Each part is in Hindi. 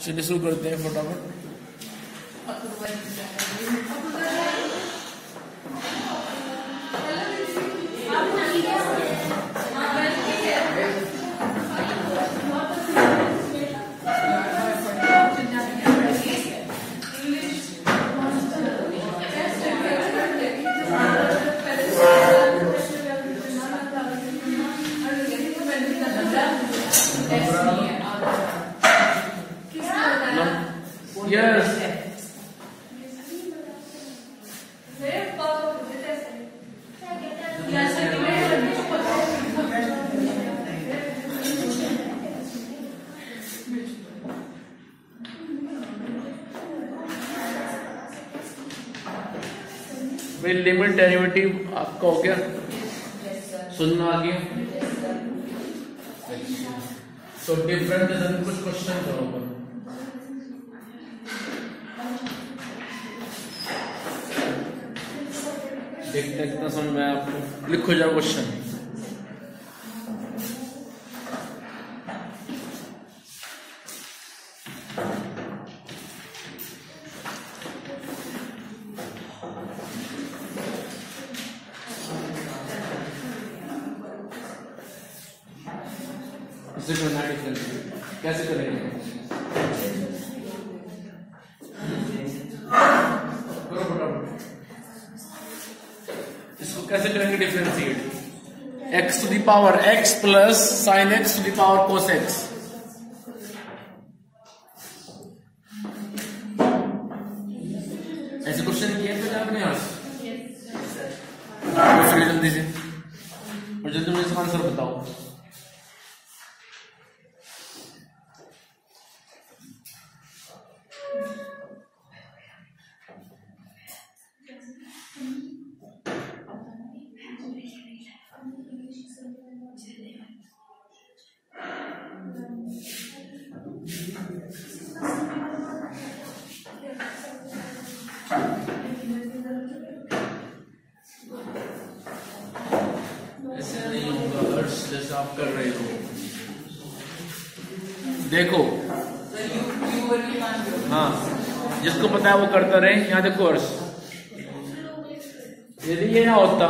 चलिए शुरू करते हैं फटाफट। Yes. भाई लिमिट डेरिवेटिव आपका हो गया, सुनना आ गया। तो डिफरेंट कुछ क्वेश्चन करो। देखते समझ में आपको, लिखो जाओ क्वेश्चन। इसे करना कैसे करेंगे? इसको कैसे करेंगे differentiate? x to the power x plus sine x to the power cos x। ऐसे क्वेश्चन किए थे आपने आज? जल्दी से और जल्दी मुझे इसका आंसर बताओ। ऐसे नहीं होगा जैसे आप कर रहे हो। देखो हाँ, जिसको पता है वो करता रहे। यहाँ देखो अर्श, यदि ये ना होता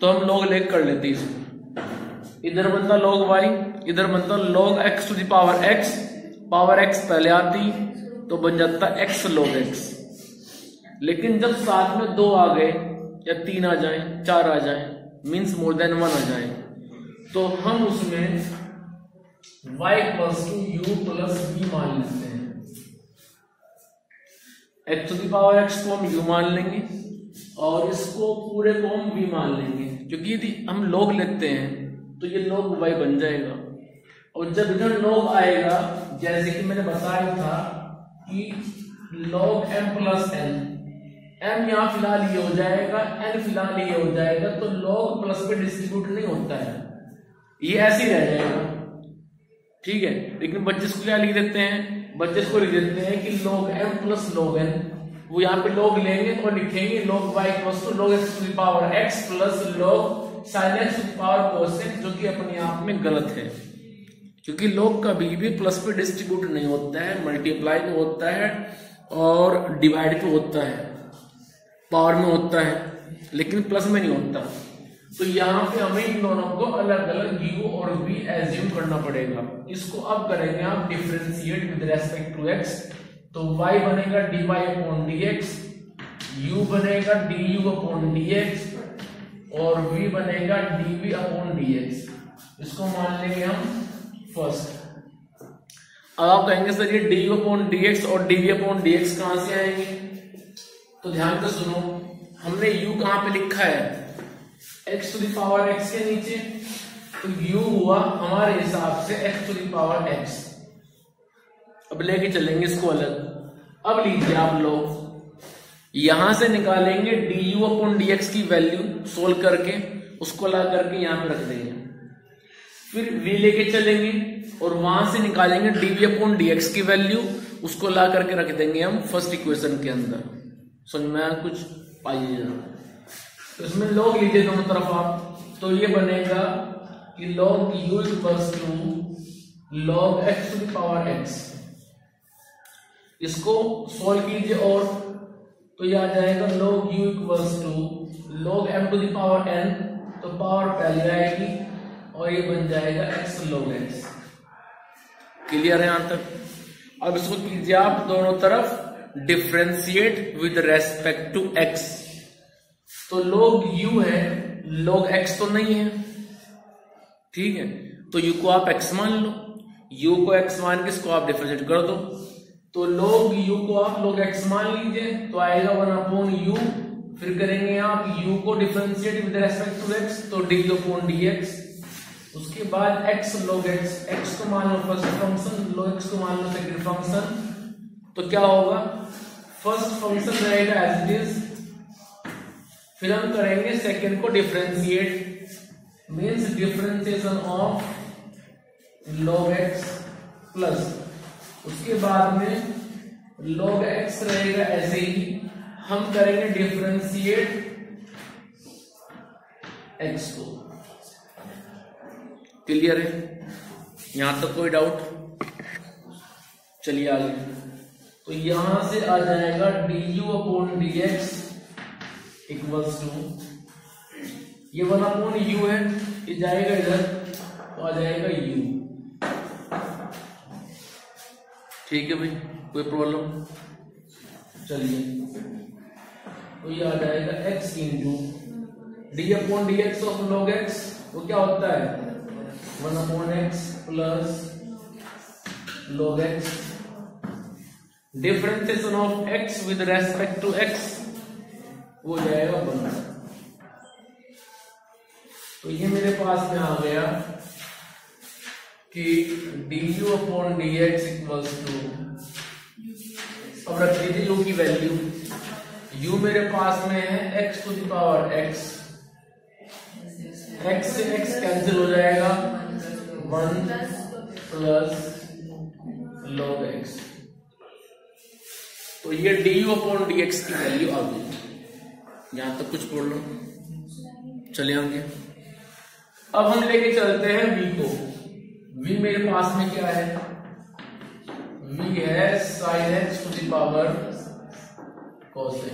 तो हम log लेग कर लेते इसको। इधर बनता log y, इधर बनता log x to the power x। Power x पहले आती तो बन जाता x log x। लेकिन जब साथ में 2 आ गए या 3 आ जाए, 4 आ जाए, मीन्स मोर देन 1 आ जाए, तो हम उसमें y plus to u plus v मान लेते हैं। x to the power x को हम u मान लेंगे और इसको पूरे को हम v मान लेंगे, क्योंकि यदि हम log लेते हैं तो ये log y बन जाएगा। और जब इधर log आएगा, जैसे कि मैंने बताया था कि log m plus n, m यहाँ फिलहाल ये हो जाएगा, n फिलहाल ये हो जाएगा, तो log प्लस पे डिस्ट्रीब्यूट नहीं होता है, ये ऐसे ही रह जाएगा। ठीक है, लेकिन बच्चे को क्या लिख देते हैं? बच्चे को लिख देते हैं कि log m plus log n। वो यहाँ पे log लेंगे तो लिखेंगे log y plus to log x to the power x plus log sin x to the power cos x, जो कि अपने आप में गलत है, क्योंकि log कभी भी प्लस पे डिस्ट्रीब्यूट नहीं होता है, मल्टीप्लाई में होता है और डिवाइड पे होता है, पावर में होता है, लेकिन प्लस में नहीं होता। तो यहाँ पे हमें इन दोनों को अलग अलग u और v एज्यूम करना पड़ेगा। इसको अब करेंगे आप differentiate with respect to x, तो y बनेगा dy अपॉन dx, u बनेगा du अपॉन dx और v बनेगा dv अपॉन dx। इसको मान लेंगे हम फर्स्ट। अब आप कहेंगे सर ये du अपॉन dx और dv अपॉन dx कहां से आएंगे? तो ध्यान से सुनो, हमने u कहां पे लिखा है? x to the power x के नीचे, तो u हुआ हमारे हिसाब से x to the power x। अब लेके चलेंगे इसको अलग। अब लीजिए आप लोग, यहां से निकालेंगे du अपॉन dx की वैल्यू सोल्व करके, उसको ला करके यहां पे रख देंगे। फिर v लेके चलेंगे और वहां से निकालेंगे dv अपॉन dx की वैल्यू, उसको ला करके रख देंगे हम फर्स्ट इक्वेशन के अंदर। समझ में कुछ पाइएगा। तो इसमें log लीजिए दोनों तरफ आप, तो ये बनेगा कि log u equals to log x to the power x। इसको सॉल्व कीजिए और तो ये आ जाएगा log u equals to log m to the power n, तो पावर पहले आएगी और ये बन जाएगा x log x। क्लियर है यहां तक? अब इसको कीजिए आप दोनों तरफ differentiate with respect to x। तो log u है, log x तो नहीं है, ठीक है, तो u को आप x मान लो, u को x मान के इसको आप डिफरेंशिएट कर दो, तो log u को आप log x मान लीजिए, तो आएगा 1/u, फिर करेंगे आप u को differentiate with respect to x, तो du/dx, उसके बाद x log x, x को मान लो फर्स्ट फंक्शन, log x को मान लो सेकंड फंक्शन, तो क्या होगा, फर्स्ट फंक्शन रहेगा एज इट इज, फिर हम करेंगे सेकंड को differentiate, means differentiation of log x plus, उसके बाद में log x रहेगा ऐसे ही, हम करेंगे डिफरेंशिएट x को। क्लियर है? यहां तक कोई डाउट? चलिए आगे। तो यहां से आ जाएगा du/dx इक्वल्स टू, ये 1/u है, ये जाएगा इधर तो आ जाएगा u। ठीक है भाई, कोई प्रॉब्लम? चलिए, तो ये आ जाएगा x into d/dx of log x, वो क्या होता है 1/x plus log x, differentiation of x with respect to x, वो जाएगा 1। तो ये मेरे पास में आ गया कि du/dx इक्वल्स टू, अब रख लीजिए u की वैल्यू, u मेरे पास में है x to the power x, x से x कैंसिल हो जाएगा, 1 प्लस log x, तो ये du/dx की वैल्यू आ गई। यहां तक कुछ प्रॉब्लम? चले आगे। अब हम लेके चलते हैं v को। v मेरे पास में क्या है, v है sin x to the power cos x।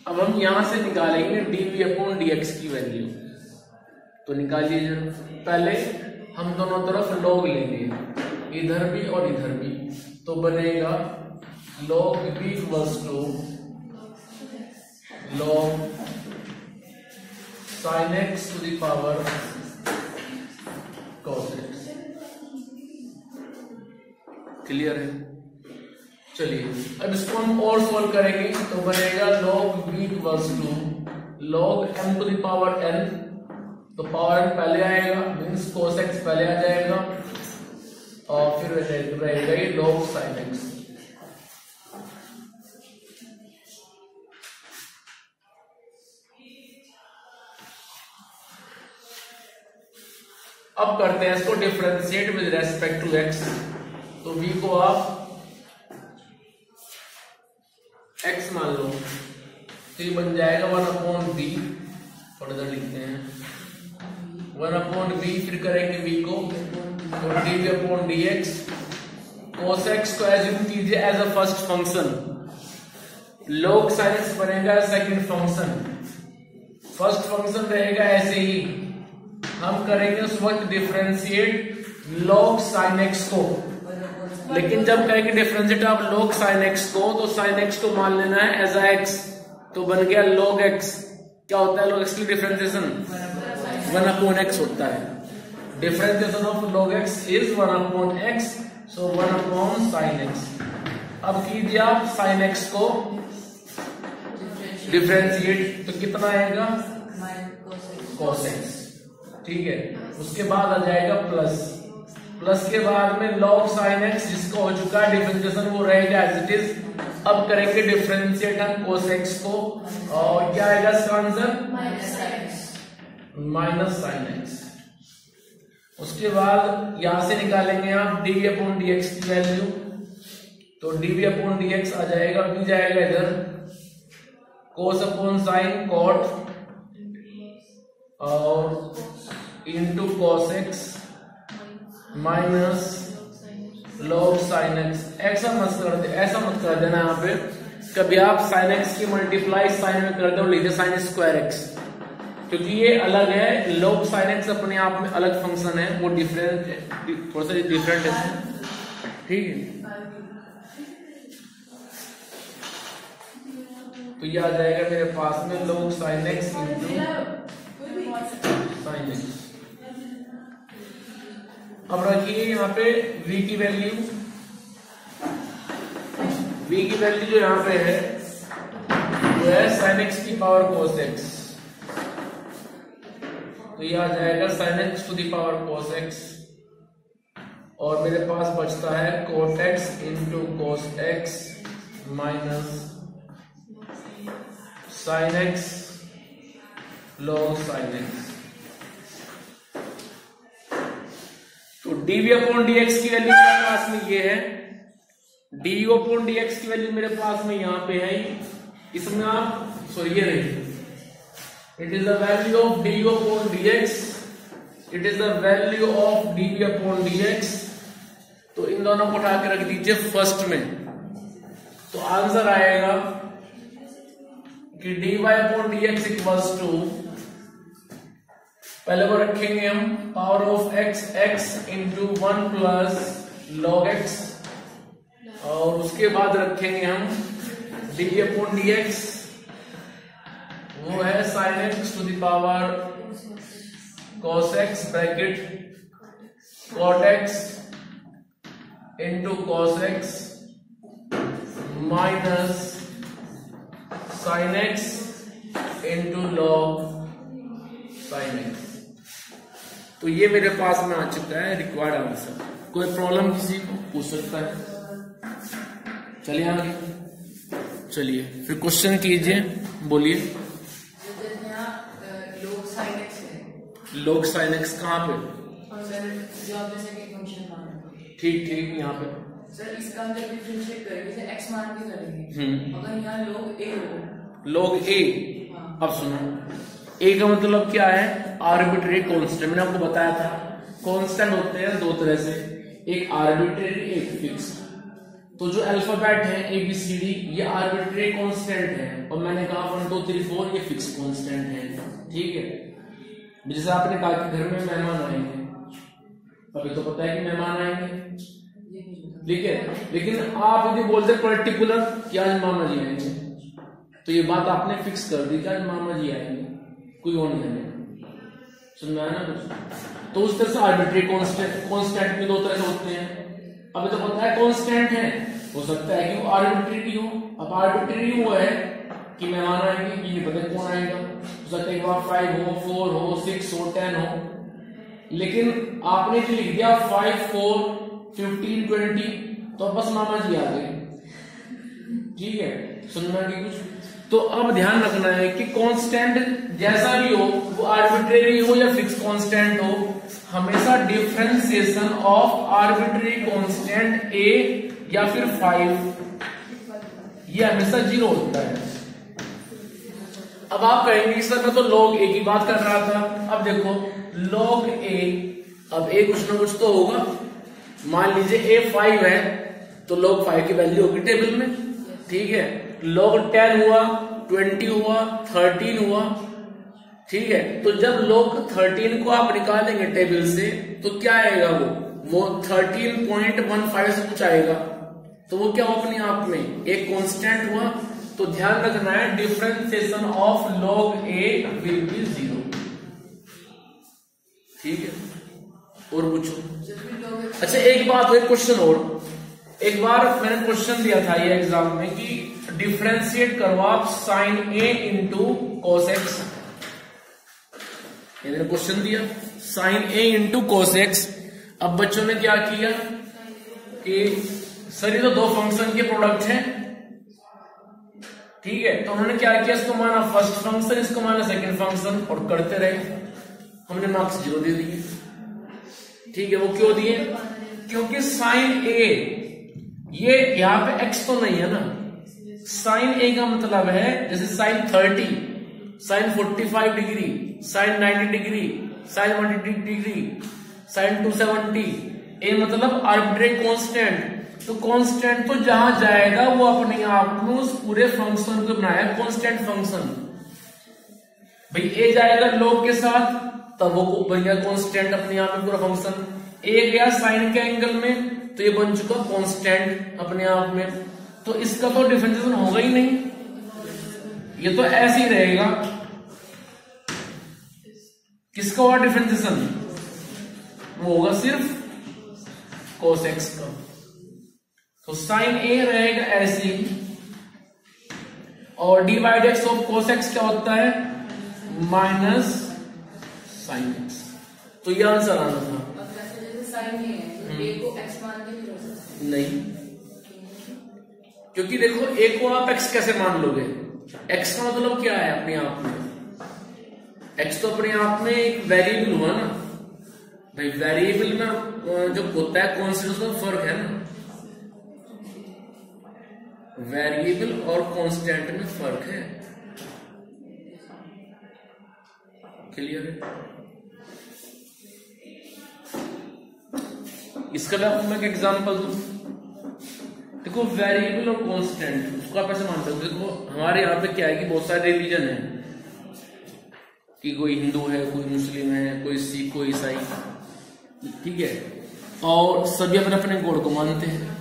अब हम यहां से निकालेंगे dv/dx की वैल्यू, तो निकालिए जरा। पहले हम दोनों तरफ log लेंगे, इधर भी और इधर भी, तो बनेगा log v equals to log sin x to the power cos x। Clear है? चलिए, अब इसको हम और सॉल्व करेंगे, तो बनेगा log v equals to log m to the power n, तो पावर n पहले आएगा, मीन्स cos x पहले आ जाएगा, और फिर रहेगा ये log sin x। अब करते हैं इसको differentiate with respect to x, तो v को आप x मान लो, तो ये बन जाएगा 1/v, थोड़ा सा लिखते हैं 1/v, फिर करेंगे v को, तो dv/dx, cos x को एज यूज कीजिए as a first function, log sin x बनेगा सेकंड फंक्शन, फर्स्ट फंक्शन रहेगा ऐसे ही, हम करेंगे उस वक्त डिफरेंशिएट log sin x को, लेकिन जब कहेंगे डिफरेंशिएट आप log sin x को, तो sin x को मान लेना है एज a x, तो बन गया log x। क्या होता है log x की डिफरेंशिएशन? 1/x होता है। Differentiation of log x is 1/x, so 1/sin x। अब कीजिए आप sin x को डिफरेंशिएट, तो कितना आएगा cos x, ठीक है, उसके बाद आ जाएगा प्लस, प्लस के बाद में log sin x जिसका हो चुका है डिफरेंशिएशन, वो रहेगा एज इट इज। अब करेंगे डिफरेंशिएट हम cos x को, और क्या आएगा इसका आंसर? Minus sin x। उसके बाद यहां से निकालेंगे आप dv/dx की वैल्यू, तो dv/dx आ जाएगा, भी जाएगा इधर cos/sin cot और into cos x minus log sin x। ऐसा मत कर देना यहाँ पे कभी आप sin x की मल्टीप्लाई sin में कर दो, लीजिए sin स्क्वायर x, क्योंकि ये अलग है। log sin x अपने आप में अलग फंक्शन है, वो डिफरेंट थोड़ा सा डिफरेंट है, ठीक है। तो ये आ जाएगा मेरे पास में log sin x into sin x। अब रखिए यहाँ पे v की वैल्यू, जो यहाँ पे है वो है sin x की पावर cos x, तो ये आ जाएगा sin x to the power cos x, और मेरे पास बचता है cot x into cos x minus sin x log sin x। तो dv अपॉन dx की वैल्यू मेरे पास में ये है, du अपॉन dx की वैल्यू मेरे पास में यहाँ पे है, इसमें आप सॉरी ये रही, it is the value of du upon dx, it is the value of dv upon dx। तो इन दोनों को उठा के रख दीजिए फर्स्ट में, तो आंसर आएगा कि dy upon dx equals to, पहले वो रखेंगे हम power of x into 1 plus log x, और उसके बाद रखेंगे हम dv अपॉन dx, वो है sin x to the power cos x ब्रैकेट cot x into cos x minus sin x into log sin x। तो ये मेरे पास में आ चुका है रिक्वायर्ड आंसर। कोई प्रॉब्लम किसी को पूछ सकता है? चलिए आगे, चलिए फिर क्वेश्चन कीजिए, बोलिए। log sin x कहाँ पे? ठीक यहाँ पे सर इसका हम जब डिफरेंशिएट करेंगे जैसे x मान के करेंगे, अगर यहाँ log a हो, log a, अब सुनो a का मतलब क्या है? Arbitrary constant. मैंने आपको बताया था कांस्टेंट होते हैं दो तरह से, एक आर्बिट्रेरी एक फिक्स्ड। तो जो अल्फाबेट है ABCD ये आर्बिट्रेरी कांस्टेंट है, और मैंने कहा 1 2 3 4 ये फिक्स कांस्टेंट है, ठीक है। जैसे आपने कहा कि घर में मेहमान आएंगे, अभी तो पता है कि मेहमान आएंगे, ठीक है, लेकिन आप यदि बोलते पर्टिकुलर कि आज मामा जी आएंगे, तो ये बात आपने फिक्स कर दी कि आज मामा जी आएंगे, कोई और नहीं आएगा। समझ में आया ना कुछ? तो उस तरह से आर्बिट्रेरी कांस्टेंट भी दो तरह से होते हैं। अभी तो पता है कांस्टेंट है, हो सकता है कि वो आर्बिट्रेरी हो। अब आर्बिट्रेरी वो है कि मेहमान आएंगे, ये पता कौन आएगा, हो सकता है 5 हो, 4 हो, 6 हो, 10 हो, लेकिन आपने जो लिख दिया 5 4 15 20, तो बस मामा जी आ गए, ठीक है। सुनना कि कुछ तो अब ध्यान रखना है कि कांस्टेंट जैसा भी हो, वो आर्बिट्रेरी हो या फिक्स कांस्टेंट हो, हमेशा differentiation of arbitrary constant a या फिर 5 ये हमेशा 0 होता है। अब आप कहेंगे सर मैं तो log a की बात कर रहा था। अब देखो log a, अब a कुछ ना कुछ तो होगा। मान लीजिए a 5 है तो log 5 की वैल्यू होगी टेबल में, ठीक है। log 10 हुआ, 20 हुआ, 13 हुआ, ठीक है। तो जब log 13 को आप निकालेंगे टेबल से तो क्या आएगा, वो 13.15 से कुछ आएगा, तो वो क्या हुआ अपने आप में एक कांस्टेंट हुआ। तो ध्यान रखना है differentiation of log a will be 0, ठीक है। और पूछो। अच्छा एक बात, एक क्वेश्चन और, एक बार मैंने क्वेश्चन दिया था ये एग्जाम में कि डिफरेंशिएट करो आप sin a into cos x। ये मैंने क्वेश्चन दिया sin a into cos x। अब बच्चों ने क्या किया कि सर ये तो दो फंक्शन के प्रोडक्ट हैं, ठीक है। तो उन्होंने क्या किया, इसको माना फर्स्ट फंक्शन, इसको माना सेकंड फंक्शन, और करते रहे। हमने मार्क्स 0 दे दिए, ठीक है। वो क्यों दिए? क्योंकि sin a ये यहाँ पे x तो नहीं है ना। sin a का मतलब है जैसे sin 30, sin 45 degree, sin 90 degree, sin 180 degree, sin 270, ए मतलब आर्बिट्रेरी कांस्टेंट, तो कांस्टेंट तो जहां जाएगा वो अपने आप में उस पूरे फंक्शन को बनाया कांस्टेंट फंक्शन। भाई ए जाएगा लॉग के साथ तब वो बन गया कांस्टेंट अपने आप में पूरा फंक्शन। ए गया साइन के एंगल में तो ये बन चुका कांस्टेंट अपने आप में। तो इसका तो डिफरेंशिएशन होगा ही नहीं, ये तो ऐसे ही रहेगा। किसका हुआ डिफरेंशिएशन? वो होगा सिर्फ cos x का। तो साइन ए रहेगा ऐसे ही, और divide x of cos x क्या होता है? Minus sine x. तो ये आंसर आना था। साइन ए है तो ए को x मान के भी हो सकता है? नहीं, क्योंकि देखो ए को आप x कैसे मान लोगे? x का मतलब क्या है अपने आप में? x तो अपने आप में एक वेरिएबल हुआ ना भाई। वेरिएबल में जो होता है कॉन्स्टेंट में फर्क है ना, वेरिएबल और कांस्टेंट में फर्क है। क्लियर है? इसका मैं एक एग्जांपल दूं। देखो वेरिएबल और कांस्टेंट उसको आप ऐसे मान सकते हो। देखो हमारे यहाँ पे क्या है कि बहुत सारे रिलीजन है, कि कोई हिंदू है, कोई मुस्लिम है, कोई सिख, कोई ईसाई, ठीक है, और सभी अपने अपने गॉड को मानते हैं।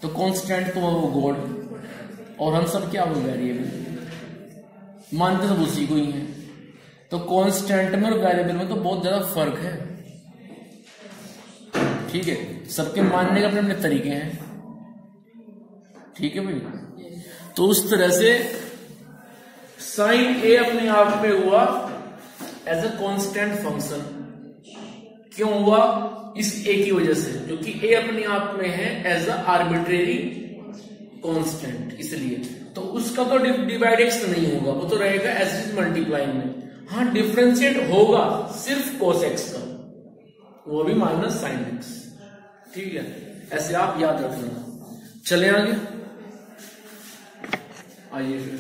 तो कांस्टेंट तो वो गॉड, और हम सब क्या वो वेरिएबल मानते सब उसी को ही है। तो कांस्टेंट में और वेरिएबल में तो बहुत ज्यादा फर्क है, ठीक है। सबके मानने के अपने अपने तरीके हैं, ठीक है भाई। तो उस तरह से साइन ए अपने आप में हुआ एज अ कांस्टेंट फंक्शन। क्यों हुआ? इस ए की वजह से, क्योंकि ए अपने आप में है एज अ आर्बिट्रेरी कांस्टेंट, इसलिए। तो उसका तो डिवाइड एक्स नहीं होगा, वो तो रहेगा एज इज मल्टीप्लाई में। हाँ डिफरेंशिएट होगा सिर्फ cos x का, वो भी माइनस साइन एक्स, ठीक है। ऐसे आप याद रखना। चले आगे, आइए फिर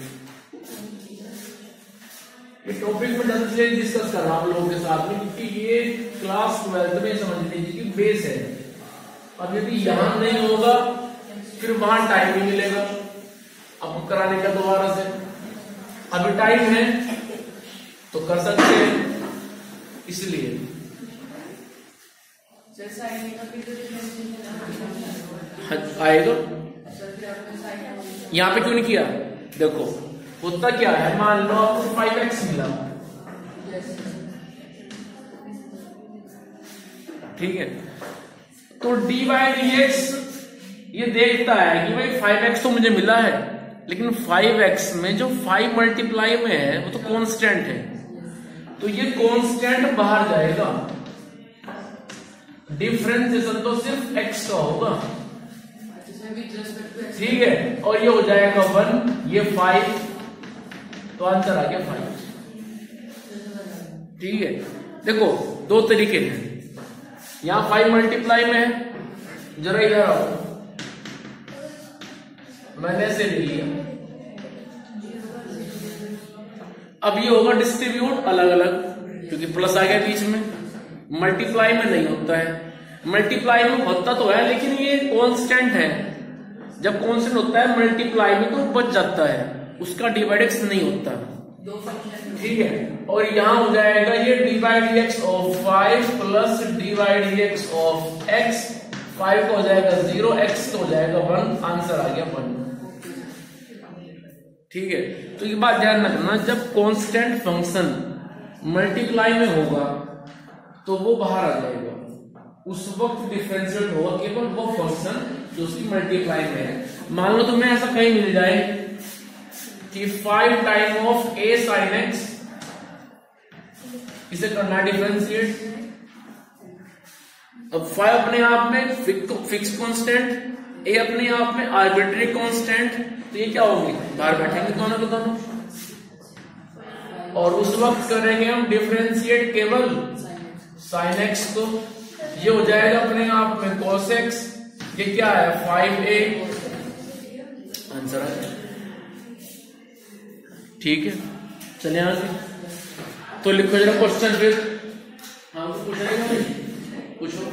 ये टॉपिक में जल्द से डिस्कस कर रहा हूं लोगों के साथ में, क्योंकि ये क्लास 12 में समझ लीजिए कि बेस है। अब यदि यहां नहीं होगा फिर वहां टाइम नहीं मिलेगा अब कराने का दोबारा से। अभी टाइम है तो कर सकते हैं, इसलिए आएगा। यहां पे क्यों नहीं किया? देखो होता क्या है, मान लो आपको 5x मिला, ठीक है, तो डी बाई डी एक्स ये देखता है कि भाई 5x तो मुझे मिला है, लेकिन 5x में जो 5 मल्टीप्लाई में है वो तो कांस्टेंट है, तो ये कांस्टेंट बाहर जाएगा। डिफरेंशिएशन तो सिर्फ x का होगा, ठीक है, और ये हो जाएगा 1, ये 5, तो आंसर आ गया 5, ठीक है। देखो दो तरीके हैं, यहां 5 मल्टीप्लाई में है, जरा इधर आओ, मैंने ऐसे ले लिया। अब ये होगा डिस्ट्रीब्यूट अलग अलग, क्योंकि प्लस आ गया बीच में। मल्टीप्लाई में नहीं होता है, मल्टीप्लाई में होता तो है लेकिन ये कांस्टेंट है। जब कांस्टेंट होता है मल्टीप्लाई में तो बच जाता है, उसका डिवाइड एक्स नहीं होता, ठीक है। और यहां हो जाएगा ये divide x of 5 plus divide x of x, 5 का हो जाएगा 0, x का हो जाएगा 1, आंसर आ गया 1, ठीक है। तो ये बात ध्यान रखना, जब कांस्टेंट फंक्शन मल्टीप्लाई में होगा तो वो बाहर आ जाएगा, उस वक्त डिफरेंशिएट होगा केवल वो फंक्शन जो उसकी मल्टीप्लाई में है। मान लो तुम्हें ऐसा कहीं मिल जाए कि 5 time of a sin x, इसे करना डिफरेंशिएट। अब 5 अपने आप में फिक्स कांस्टेंट, a अपने आप में आर्बिट्रेरी कांस्टेंट, तो ये क्या होगी, बाहर बैठेंगे दोनों के दोनों, और उस वक्त करेंगे हम डिफरेंशिएट केवल sin x को, ये हो जाएगा अपने आप में cos x, ये क्या है 5a, आंसर आ जाएगा, ठीक है। चलिए आगे, तो लिखो जरा क्वेश्चन फिर। हाँ पूछ रहे हो, पूछो।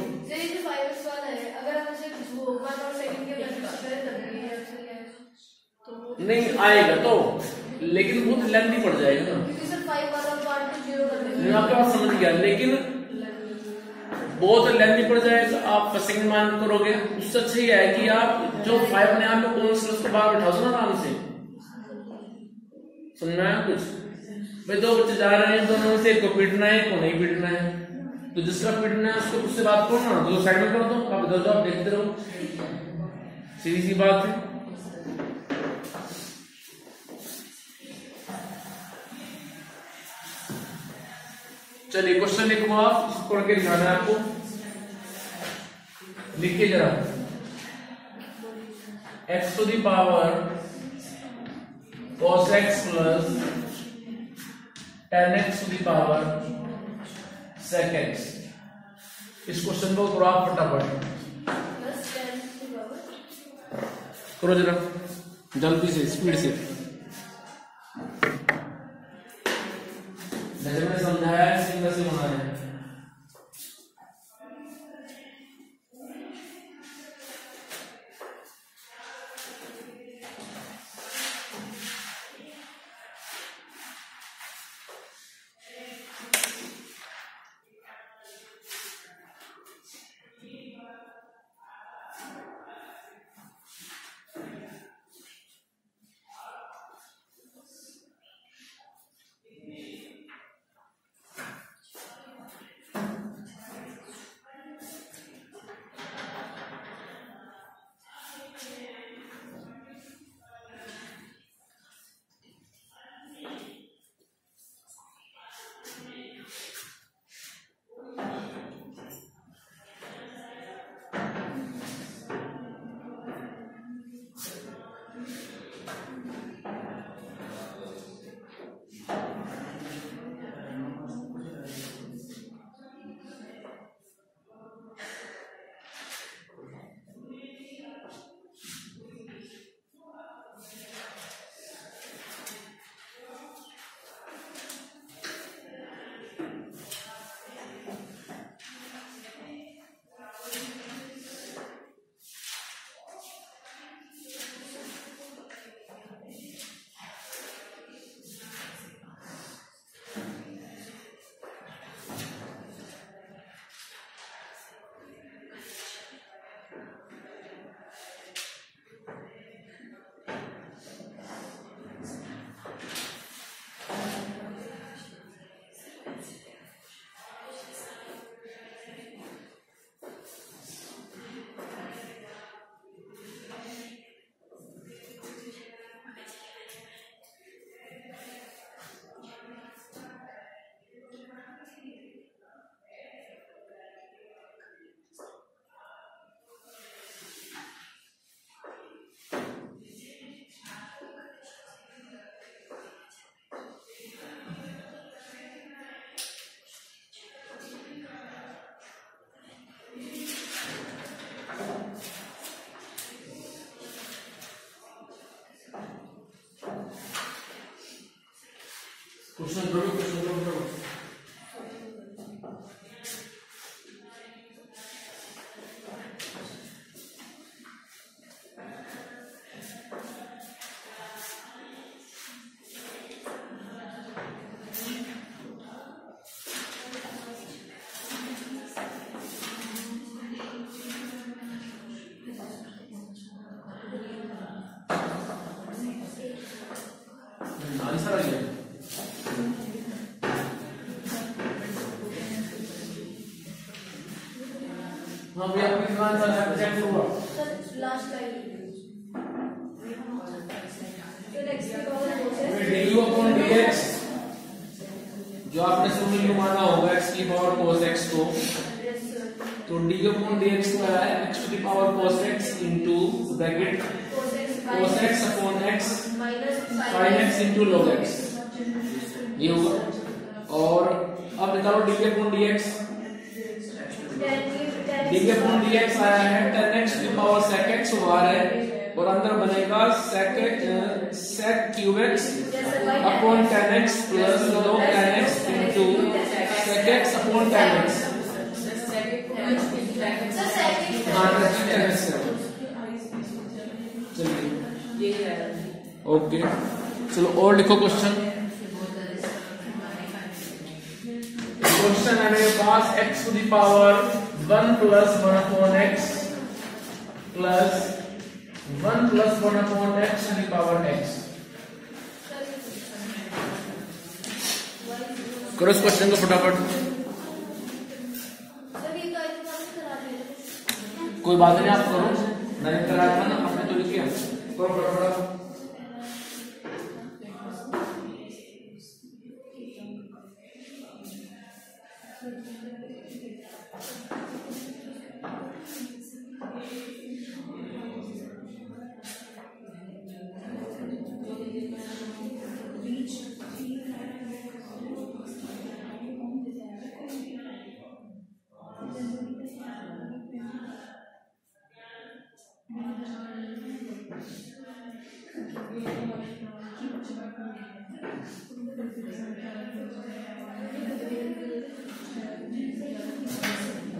आएगा तो, लेकिन बहुत लेंथी पड़ जाएगा ना, क्योंकि सर 5 वाला पार्ट तो 0 कर देंगे। मैं आपके पास समझ गया, लेकिन बहुत लेंथी पड़ जाएगा, आप फर्स्ट मान करोगे। उससे अच्छा ये है कि आप जो 5 ने आप कौन से उसको बाहर बैठा दो ना आराम से। सुनना है कुछ भाई, दो बच्चे जा रहे हैं, दोनों में से एक को पीटना है, एक को नहीं पीटना है, तो जिसका पीटना है उसको उससे बात करो ना, दो साइड में कर दो, आप इधर जाओ देखते रहो, सीधी सी बात है। चलिए क्वेश्चन लिखो आप, पढ़ के दिखाना है आपको, लिखिए जरा। x to the power cos x plus tan x to the power sec x। इस क्वेश्चन को करो आप फटाफट, करो जरा जल्दी से, स्पीड से। जैसे मैंने समझाया सिंगल से बनाना है। क्वेश्चन करो, क्वेश्चन करो। आंसर आ गया। हाँ भैया आपकी दुकान का चेक हुआ sir last line du upon dx, जो आपने शुरू में माना होगा x की पावर cos x को, तो du अपॉन dx को आया है x to the power cos x into bracket cos x upon x sin x into log x, ये होगा। और अब निकालो du upon dx, du upon dx आया है tan x to the power sec x आ रहा है, और अंदर बनेगा sec cube x upon tan x plus log tan x into sec x upon tan x। हाँ tan x चलिए ओके, चलो और लिखो क्वेश्चन। क्वेश्चन है मेरे पास x to the power 1 plus 1 upon x plus 1 plus 1 upon x to the power x। करो इस क्वेश्चन को फटाफट। कोई बात नहीं, आप करो, मैंने कराया था ना, आपने तो लिख लिया, करो फटाफट।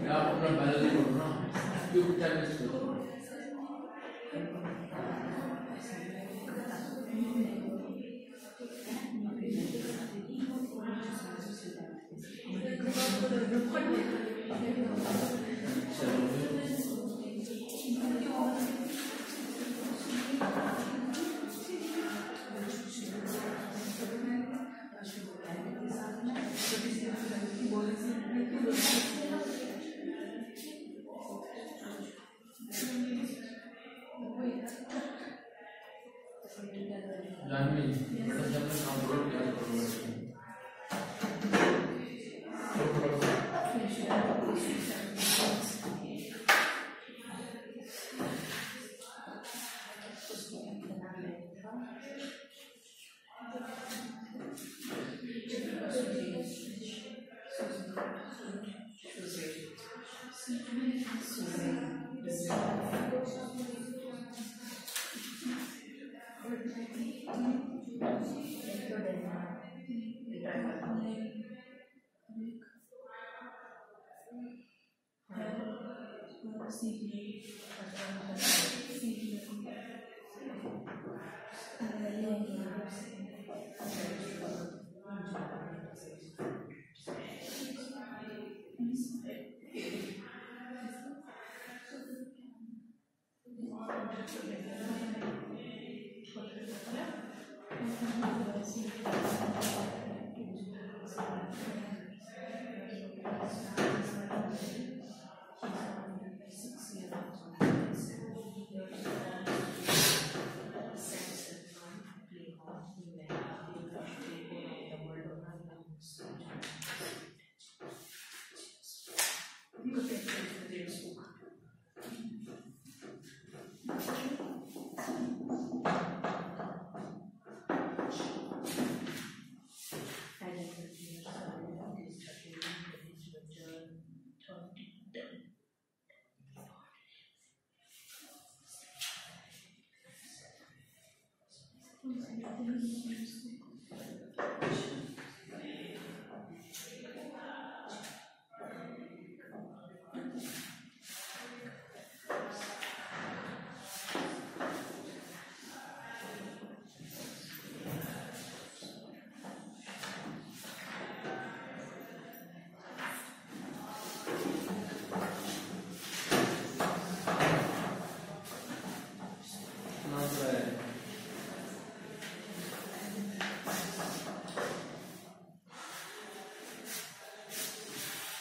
आप अपना बैलेंस करो ना, क्यों टाइम वेस्ट करो।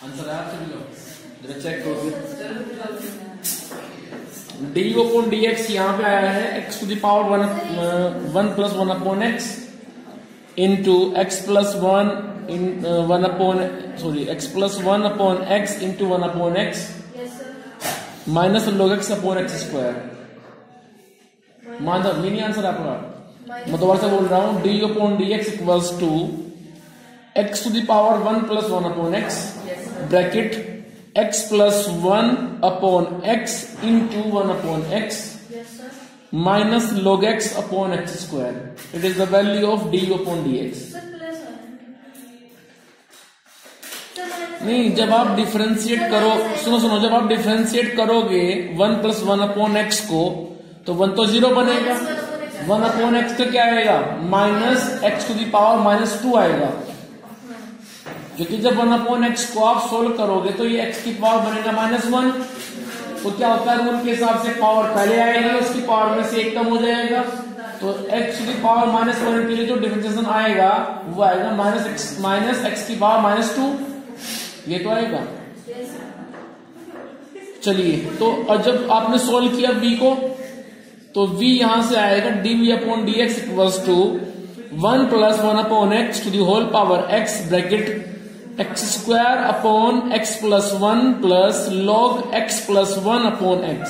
आंसर है आप सभी लोग, जरा चेक करो। डी अपॉन डी एक्स यहाँ पे आया है x to the power 1 plus 1 upon x into x plus 1 upon x plus 1 upon x into 1 upon x minus log x upon x square. मान ये नहीं आंसर आपका, मैं दोबारा से बोल रहा हूँ। D upon d x equals to x to the power 1 plus 1 upon x bracket x plus 1 upon x into 1 upon x minus log x upon x square. It is the value of d upon dx। नहीं, जब आप डिफरेंशिएट करो, सुनो, जब आप डिफरेंशिएट करोगे 1 प्लस 1 अपॉन एक्स को, तो 1 तो 0 बनेगा, 1/x का क्या आएगा -x टू द पावर -2 आएगा, क्योंकि जब 1/x को आप सोल्व करोगे तो ये x की पावर बनेगा -1, तो क्या होता है रूल के हिसाब से पावर पहले आएगी, उसकी पावर में से 1 कम हो जाएगा, तो x टू द पावर -1 के लिए जो डिफरेंशिएशन आएगा वो आएगा -x की पावर -2, ये तो आएगा। चलिए, तो और जब आपने सोल्व किया v को, तो v यहां से आएगा dv/dx equals to 1 + 1/x to the whole power x bracket x² upon x + 1 plus log x + 1/x।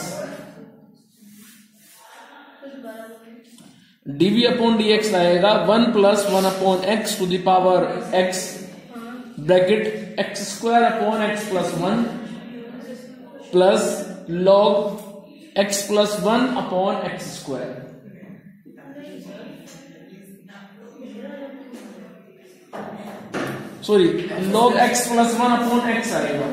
dv/dx आएगा 1 + 1/x to the power x bracket x² upon x + 1 plus log x + 1/x²। Sorry, log x + 1/x आएगा।